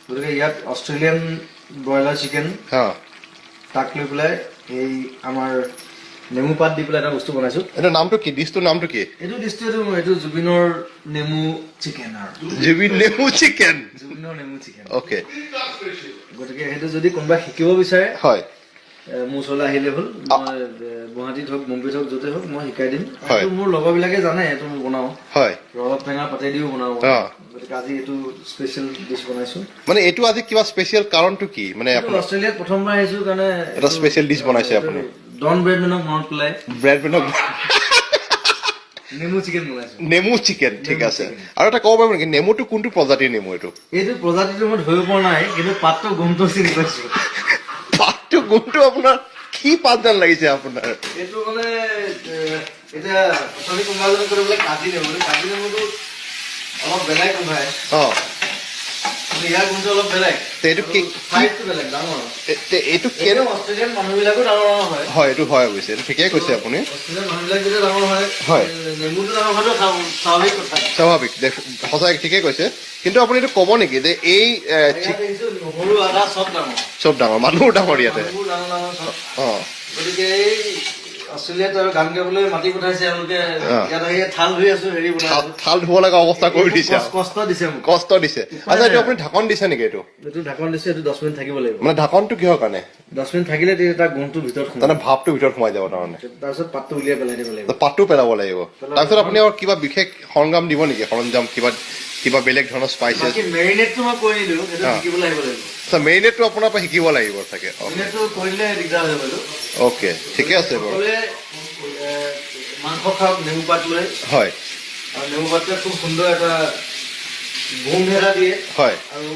গতিকে ইয়াত Australian broiler chicken তাক লৈ পেলাই এই আমাৰ নেমু পাত দি পেলাই এটা বস্তু বনাইছো। এটা নামটো কি? ডিছটোৰ নামটো কি? এইটো ডিষ্ট্ৰিক্ট এইটো জুবিনৰ নেমু চিকেন আৰু জুবিন নেমু চিকেন। জুবিনৰ নেমু চিকেন। অ'কে। গতিকে সেইটো যদি কোনোবাই শিকিব বিচাৰে হয় মোৰ ওচৰলৈ আহিলে হ'ল। মই গুৱাহাটীত হওক মুম্বাইত হওক য'তে হওক মই শিকাই দিম। হয়। এইটো মোৰ লগৰবিলাকে জানে এইটো মই বনাওঁ। হয় ৰবাব টেঙা পাতেদিও বনাওঁ। গতিকে আজি এইটো স্পেচিয়েল ডিছ বনাইছো। মানে এইটো আজি কিবা স্পেচিয়েল কাৰণটো কি? মানে আপুনি অষ্ট্ৰেলিয়াত প্ৰথমবাৰ আহিছো কাৰণে এটা স্পেচিয়েল ডিছ বনাইছে আপুনি। ডন ব্ৰেডমেনক মনত পেলাই ব্ৰেডমেনক নেমু চিকেন বনাইছো। নেমু চিকেন, ঠিক আছে। আৰু এটা ক'ব পাৰিব নেকি নেমুটো কোনটো প্ৰজাতিৰ নেমু? এইটো প্ৰজাতিটো মই ধৰিব পৰা নাই, কিন্তু পাতটো গোন্ধটো চিনি পাইছো। পাতটো গোন্ধটো আপোনাৰ কি পাত যেন লাগিছে আপোনাৰ? এইটো মানে এতিয়া অথনি কোনোবা এজনে কৈ বোলে কাজি নেমুটো অলপ বেলেগ গোন্ধায়। ইয়াৰ গোন্ধটো অলপ বেলেগ। এইটো কি? চাইজটো বেলেগ, ডাঙৰ। এইটো অষ্ট্ৰেলিয়ান মানুহবিলাকো ডাঙৰ হয়। হয় এইটো হয় অৱশ্যে, এইটো ঠিকেই কৈছে আপুনি। অষ্ট্ৰেলিয়ান মানুহবিলাক যেতিয়া ডাঙৰ হয় নেমুটো ডাঙৰ হোৱাটো স্বাভাৱিক কথা। স্বাভাৱিক, সঁচাই ঠিকেই কৈছে। কিন্তু আপুনি এইটো ক'ব নেকি যে এই নহৰু আদা চব ডাঙৰ, চব ডাঙৰ, মানুহো ডাঙৰ ইয়াতে? ডাঙৰ চব। অঁ গতিকে এই অষ্ট্ৰেলিয়াত আৰু গান গাবলৈ মাতি পঠাইছে এওঁলোকে। ইয়াত আহি থাল ধুই আছো, হেৰি থাল ধুব লগা অৱস্থা কৰি দিছে, কষ্ট দিছে মোক, কষ্ট দিছে। আচ্ছা এইটো আপুনি ঢাকন দিছে নেকি? এইটো ঢাকন দিছে। এইটো 10 মিনিট থাকিব লাগিব। মানে ঢাকনটো কিহৰ কাৰণে? 10 মিনিট থাকিলে তাৰ গোন্ধটো ভিতৰত সোমায়। তাৰমানে ভাৱটো ভিতৰত সোমাই যাব তাৰমানে। তাৰপিছত পাতটো উলিয়াই পেলাই দিব লাগিব। পাতটো পেলাব লাগিব। তাৰপিছত আপুনি আৰু কিবা বিশেষ সৰঞ্জাম দিব নেকি? সৰঞ্জাম কিবা বেলেগ ধৰণৰ স্পাইচেছ? মেৰিনেটটো মই কৰি নিদিওঁ, সেইটো শিকিবলৈ আহিব লাগিব। আচ্ছা মেৰিনেটটো আপোনাৰ পৰা শিকিব লাগিব চাগে। মেৰিনেটটো কৰিলে দিগদাৰ হৈ যাব। অ'কে, ঠিকে আছে বাৰু। মাংস খাওক নেমু পাত লৈ। হয় আৰু নেমু পাতটোৱে খুব সুন্দৰ এটা গোন্ধ এটা দিয়ে। হয় আৰু